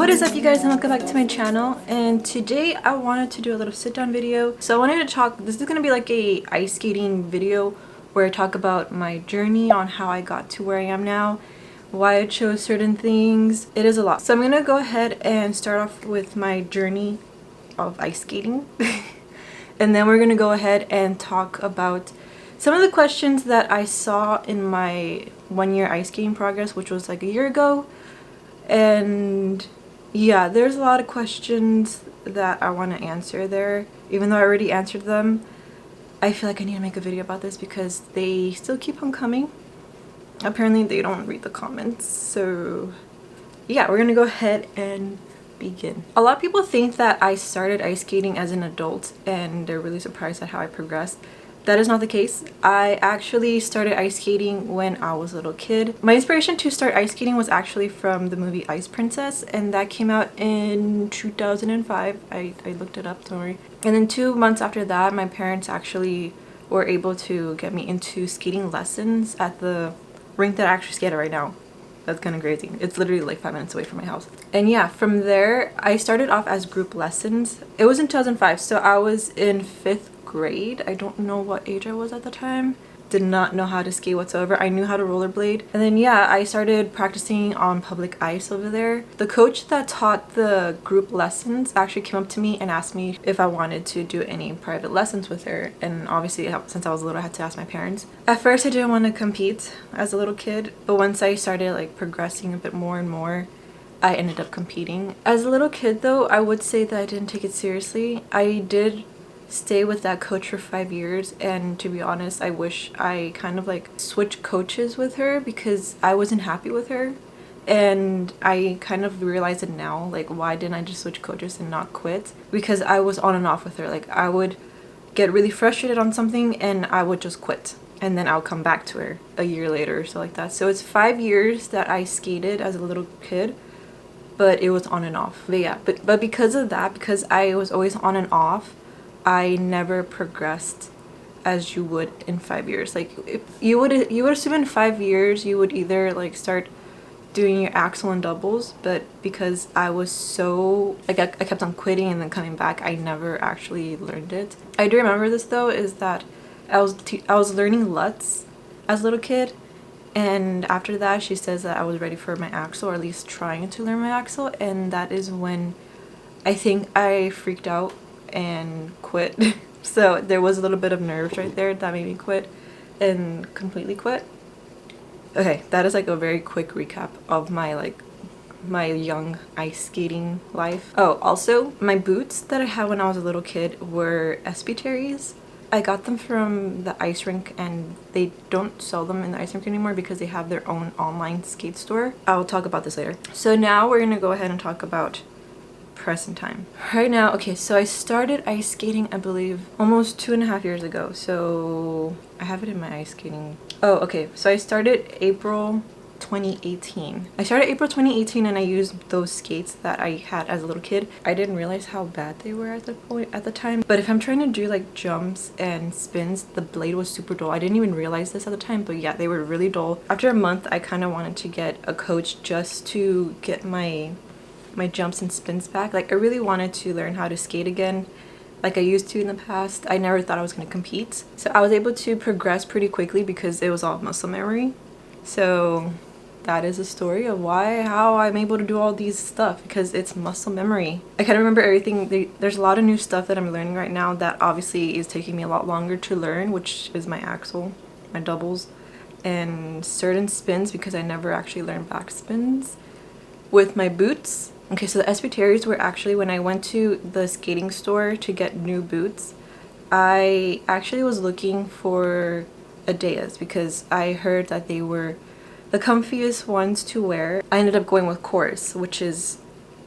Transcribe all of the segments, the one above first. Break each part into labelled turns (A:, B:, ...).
A: What is up, you guys, and welcome back to my channel. And today I wanted to do a little sit down video. So I wanted to talk, this is going to be like a ice skating video where I talk about my journey on how I got to where I am now, why I chose certain things. It is a lot. So I'm going to go ahead and start off with my journey of ice skating. And then we're going to go ahead and talk about some of the questions that I saw in my 1 year ice skating progress, which was like a year ago. And yeah, there's a lot of questions that I want to answer there. Even though I already answered them, I feel like I need to make a video about this because they still keep on coming. Apparently they don't read the comments. So yeah, we're gonna go ahead and begin. A lot of people think that I started ice skating as an adult and they're really surprised at how I progressed. That is not the case. I actually started ice skating when I was a little kid. My inspiration to start ice skating was actually from the movie Ice Princess, and that came out in 2005. I looked it up, don't worry. And then 2 months after that, my parents actually were able to get me into skating lessons at the rink that I actually skate at right now. That's kind of crazy. It's literally like 5 minutes away from my house. And yeah, from there, I started off as group lessons. It was in 2005, so I was in 5th grade. I don't know what age I was at the time. Did not know how to skate whatsoever. I knew how to rollerblade. And then yeah, I started practicing on public ice over there. The coach that taught the group lessons actually came up to me and asked me if I wanted to do any private lessons with her. And obviously, since I was little, I had to ask my parents. At first, I didn't want to compete as a little kid, but once I started like progressing a bit more and more, I ended up competing. As a little kid though, I would say that I didn't take it seriously. I did stay with that coach for 5 years, and to be honest, I wish I kind of like switched coaches with her because I wasn't happy with her. And I kind of realize it now, like, why didn't I just switch coaches and not quit? Because I was on and off with her. Like, I would get really frustrated on something and I would just quit, and then I'll come back to her a year later or so like that. So it's 5 years that I skated as a little kid, but it was on and off. But yeah, but because of that, because I was always on and off, I never progressed as you would in 5 years. Like, if you would assume in 5 years you would either like start doing your axel and doubles, but because I was so like I kept on quitting and then coming back, I never actually learned it. I do remember this though, is that I was learning Lutz as a little kid, and after that she says that I was ready for my axel, or at least trying to learn my axel, and that is when I think I freaked out and quit. So there was a little bit of nerves right there that made me quit and completely quit. Okay, that is like a very quick recap of my young ice skating life. Oh, also my boots that I had when I was a little kid were Espeteries. I got them from the ice rink, and they don't sell them in the ice rink anymore because they have their own online skate store. I'll talk about this later. So now we're gonna go ahead and talk about present time. Right now, okay, so I started ice skating, I believe, almost 2.5 years ago. So I have it in my ice skating. Oh, okay, so I started April 2018. I started April 2018, and I used those skates that I had as a little kid. I didn't realize how bad they were at the time. But if I'm trying to do like jumps and spins, the blade was super dull. I didn't even realize this at the time, but yeah, they were really dull. After a month, I kind of wanted to get a coach just to get my jumps and spins back. Like, I really wanted to learn how to skate again like I used to in the past. I never thought I was going to compete. So I was able to progress pretty quickly because it was all muscle memory. So that is a story of how I'm able to do all these stuff, because it's muscle memory. I kind of remember everything. There's a lot of new stuff that I'm learning right now that obviously is taking me a lot longer to learn, which is my axle, my doubles, and certain spins, because I never actually learned back spins. With my boots, okay, so the Espeteries were actually when I went to the skating store to get new boots. I actually was looking for Adeas because I heard that they were the comfiest ones to wear. I ended up going with Chorus, which is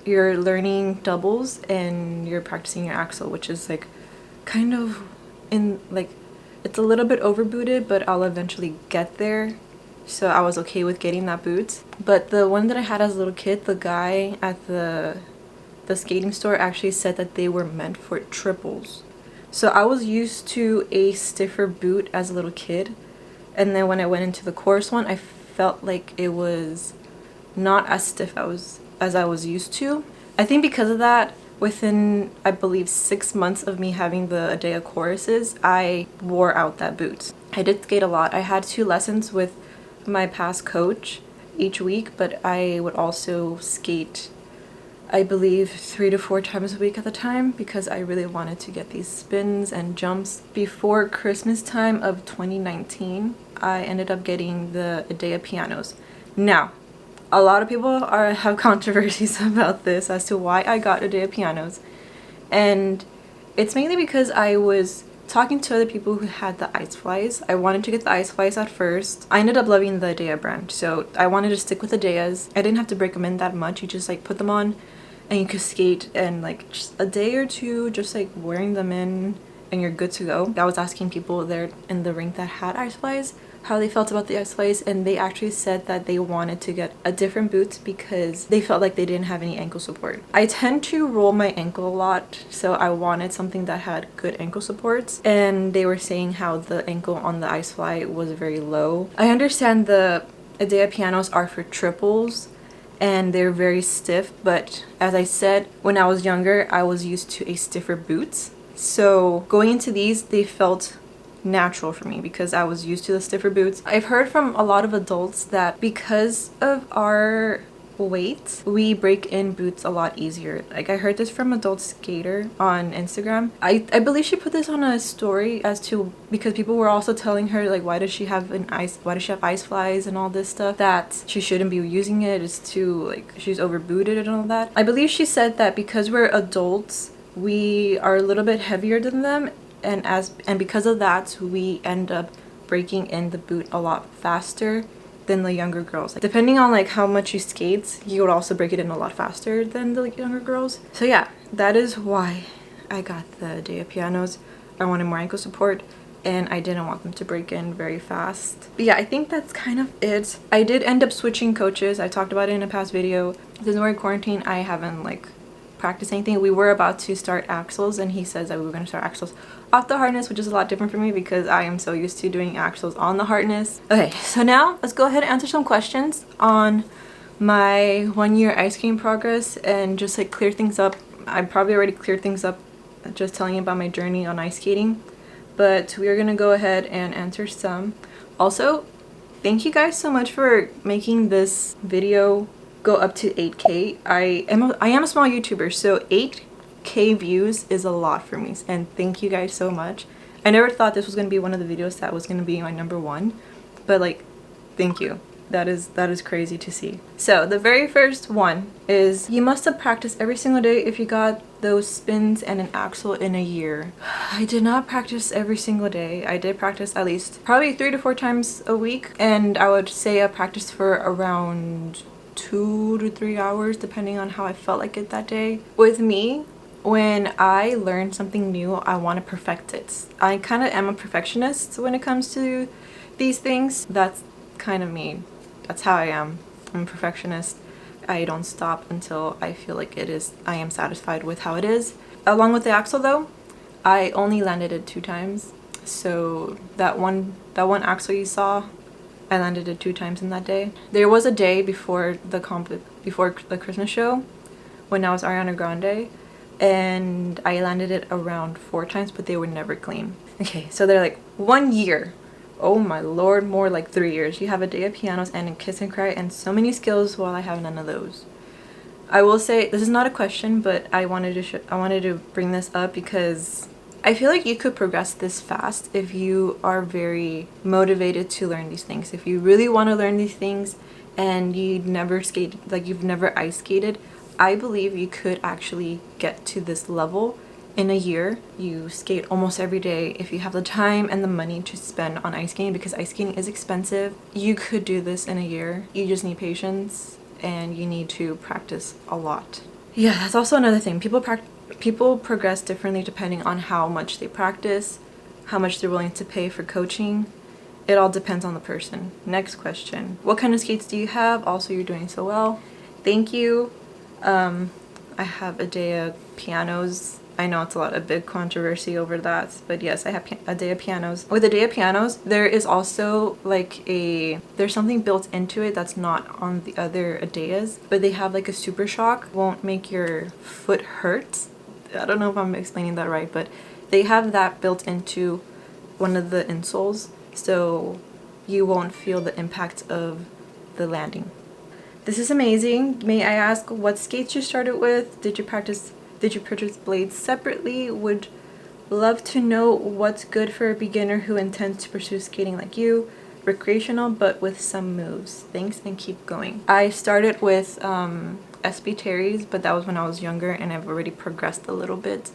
A: you're learning doubles and you're practicing your axle, which is like kind of in like, it's a little bit over booted, but I'll eventually get there. So I was okay with getting that boot. But the one that I had as a little kid, the guy at the skating store actually said that they were meant for triples. So I was used to a stiffer boot as a little kid, and then when I went into the Chorus one, I felt like it was not as stiff as I was used to. I think because of that, within, I believe, 6 months of me having the Adea choruses, I wore out that boot. I did skate a lot. I had 2 lessons with my past coach each week, but I would also skate, I believe, 3 to 4 times a week at the time because I really wanted to get these spins and jumps. Before Christmas time of 2019, I ended up getting the Adea pianos. Now, a lot of people have controversies about this as to why I got Adea pianos, and it's mainly because I was talking to other people who had the Ice Flies. I wanted to get the Ice Flies at first. I ended up loving the Adea brand, so I wanted to stick with Adeas. I didn't have to break them in that much. You just like put them on and you could skate and like just a day or two just like wearing them in and you're good to go. I was asking people there in the rink that had Ice Flies how they felt about the Ice Flies, and they actually said that they wanted to get a different boot because they felt like they didn't have any ankle support. I tend to roll my ankle a lot, so I wanted something that had good ankle supports, and they were saying how the ankle on the Ice Fly was very low. I understand the Adea pianos are for triples and they're very stiff, but as I said, when I was younger I was used to a stiffer boot, so going into these they felt natural for me because I was used to the stiffer boots. I've heard from a lot of adults that because of our weight, we break in boots a lot easier. Like I heard this from Adult Skater on Instagram. I believe she put this on a story as to because people were also telling her like why does she have Ice Flies and all this stuff, that she shouldn't be using it, it's too like she's over booted and all that. I believe she said that because we're adults we are a little bit heavier than them, and because of that we end up breaking in the boot a lot faster than the younger girls. Like, depending on like how much you skate, you would also break it in a lot faster than the younger girls. So yeah, that is why I got the Adea pianos. I wanted more ankle support and I didn't want them to break in very fast. But yeah, I think that's kind of it. I did end up switching coaches. I talked about it in a past video. Since we're in quarantine, I haven't like practice anything. We were about to start axles and he says that we were going to start axles off the harness, which is a lot different for me because I am so used to doing axles on the harness. Okay, so now let's go ahead and answer some questions on my 1-year ice skating progress and just like clear things up. I probably already cleared things up just telling you about my journey on ice skating, but we are going to go ahead and answer some. Also, thank you guys so much for making this video go up to 8K. I am a small YouTuber, so 8K views is a lot for me, and thank you guys so much. I never thought this was going to be one of the videos that was going to be my #1, but like, thank you. That is crazy to see. So the very first one is, you must have practiced every single day if you got those spins and an axle in a year. I did not practice every single day. I did practice at least probably 3 to 4 times a week, and I would say I practiced for around 2 to 3 hours depending on how I felt like it that day. With me, when I learn something new, I want to perfect it. I kind of am a perfectionist when it comes to these things. That's kind of me. That's how I am. I'm a perfectionist. I don't stop until I feel like I am satisfied with how it is. Along with the axle though, I only landed it 2 times. So that one axle you saw, I landed it 2 times in that day. There was a day before the Christmas show when I was Ariana Grande, and I landed it around 4 times, but they were never clean. Okay, so they're like 1 year. Oh my lord, more like 3 years. You have Adea pianos and a Kiss and Cry and so many skills while I have none of those. I will say this is not a question, but I wanted to bring this up because I feel like you could progress this fast if you are very motivated to learn these things. If you really want to learn these things and you've never ice skated, I believe you could actually get to this level in a year. You skate almost every day if you have the time and the money to spend on ice skating, because ice skating is expensive. You could do this in a year. You just need patience and you need to practice a lot. Yeah, that's also another thing. People progress differently depending on how much they practice, how much they're willing to pay for coaching. It all depends on the person. Next question. What kind of skates do you have? Also, you're doing so well. Thank you. I have Adea pianos. I know it's a big controversy over that, but yes, I have Adea pianos. With Adea pianos, there is also like there's something built into it that's not on the other Adeas, but they have like a super shock, won't make your foot hurt. I don't know if I'm explaining that right, but they have that built into one of the insoles, so you won't feel the impact of the landing. This is amazing. May I ask what skates you started with? Did you purchase blades separately? Would love to know what's good for a beginner who intends to pursue skating like you, recreational but with some moves. Thanks and keep going. I started with SB Terry's, but that was when I was younger and I've already progressed a little bit.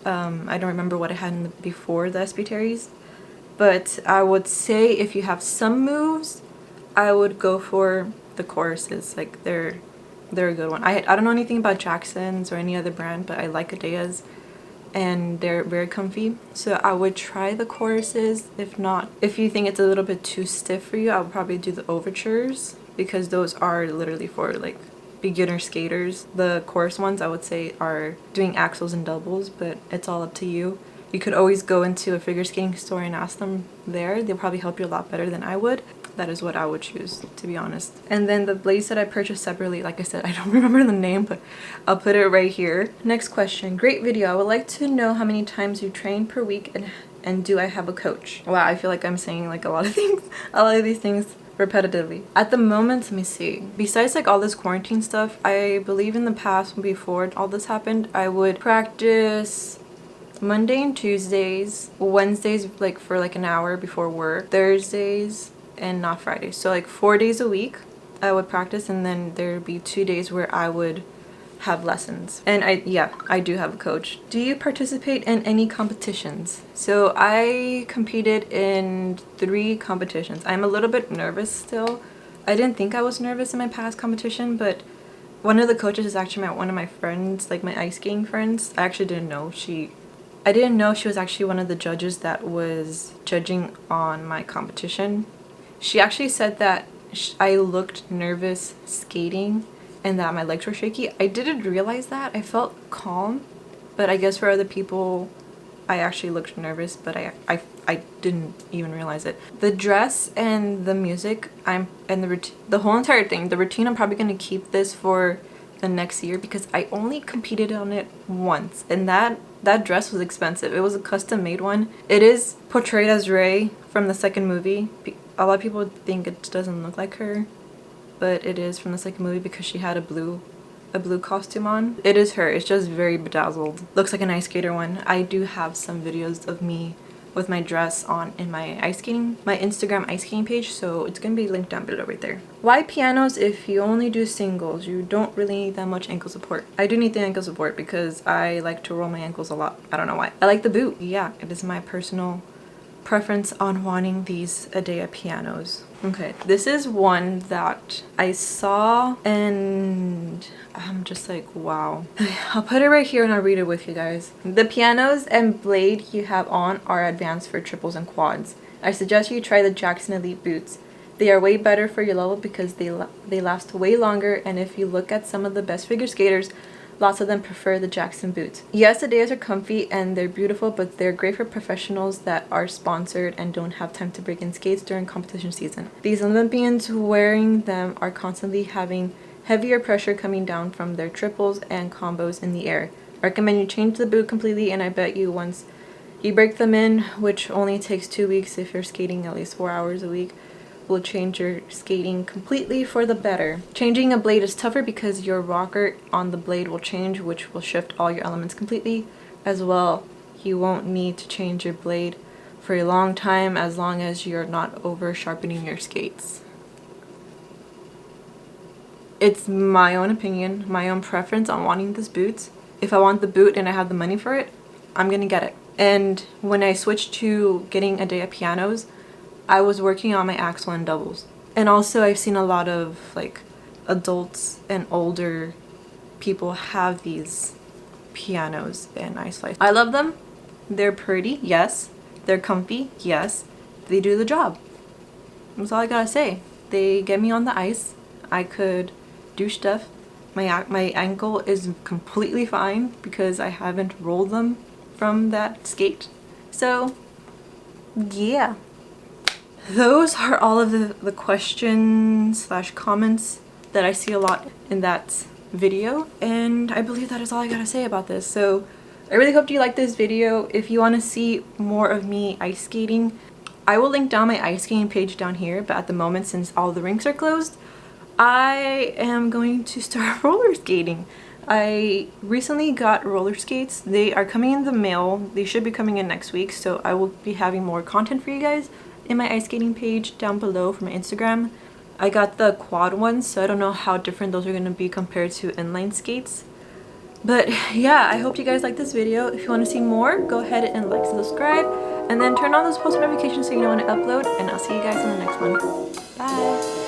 A: I don't remember what I had before the SB Terry's, but I would say if you have some moves, I would go for the Choruses. Like they're a good one. I don't know anything about Jackson's or any other brand, but I like Adea's and they're very comfy. So I would try the Choruses. If not, if you think it's a little bit too stiff for you, I would probably do the Overtures because those are literally for like beginner skaters. The Chorus ones I would say are doing axles and doubles, but it's all up to you. You could always go into a figure skating store and ask them there. They'll probably help you a lot better than I would. That is what I would choose, to be honest. And then the blades that I purchased separately, like I said, I don't remember the name, but I'll put it right here. Next question. Great video. I would like to know how many times you train per week and do I have a coach? Wow, I feel like I'm saying like a lot of these things repetitively. At the moment, let me see. Besides like all this quarantine stuff, I believe in the past, before all this happened, I would practice Monday and Tuesdays, Wednesdays like for like an hour before work, Thursdays, and not Fridays. So like 4 days a week I would practice, and then there would be 2 days where I would have lessons. And I do have a coach. Do you participate in any competitions? So I competed in 3 competitions. I'm a little bit nervous still. I didn't think I was nervous in my past competition, but one of the coaches is actually one of my friends, like my ice skating friends. I actually didn't know I didn't know she was actually one of the judges that was judging on my competition. She actually said that I looked nervous skating and that my legs were shaky. I didn't realize that. I felt calm, but I guess for other people, I actually looked nervous, but I didn't even realize it. The dress and the music, the whole entire thing, the routine, I'm probably going to keep this for the next year because I only competed on it once, and that dress was expensive. It was a custom made one. It is portrayed as Rey from the second movie. A lot of people think it doesn't look like her, but it is from the second movie because she had a blue costume on. It is her. It's just very bedazzled. Looks like an ice skater one. I do have some videos of me with my dress on in my Instagram ice skating page, so it's gonna be linked down below right there. Why pianos if you only do singles? You don't really need that much ankle support. I do need the ankle support because I like to roll my ankles a lot. I don't know why. I like the boot. Yeah, it is my personal preference on wanting these Adea pianos. Okay, this is one that I saw and I'm just like, wow. I'll put it right here and I'll read it with you guys. The pianos and blade you have on are advanced for triples and quads. I suggest you try the Jackson Elite boots. They are way better for your level because they last way longer, and if you look at some of the best figure skaters, lots of them prefer the Jackson boots. Yes, the Adeas are comfy and they're beautiful, but they're great for professionals that are sponsored and don't have time to break in skates during competition season. These Olympians wearing them are constantly having heavier pressure coming down from their triples and combos in the air. I recommend you change the boot completely, and I bet you once you break them in, which only takes 2 weeks if you're skating at least 4 hours a week, will change your skating completely for the better. Changing a blade is tougher because your rocker on the blade will change, which will shift all your elements completely. As well, you won't need to change your blade for a long time as long as you're not over sharpening your skates. It's my own opinion, my own preference on wanting this boot. If I want the boot and I have the money for it, I'm gonna get it. And when I switched to getting Adea pianos, I was working on my axle and doubles. And also I've seen a lot of like adults and older people have these pianos and I slice. I love them. They're pretty, yes. They're comfy, yes. They do the job. That's all I gotta say. They get me on the ice. I could do stuff. my ankle is completely fine because I haven't rolled them from that skate. So yeah, those are all of the questions slash comments that I see a lot in that video, and I believe that is all I gotta say about this. So I really hope you like this video. If you want to see more of me ice skating, I will link down my ice skating page down here, but at the moment, since all the rinks are closed, I am going to start roller skating. I recently got roller skates. They are coming in the mail. They should be coming in next week, so I will be having more content for you guys in my ice skating page down below for my Instagram. I got the quad ones, so I don't know how different those are going to be compared to inline skates. But yeah, I hope you guys like this video. If you want to see more, go ahead and like, subscribe, and then turn on those post notifications so you know when I upload, and I'll see you guys in the next one. Bye!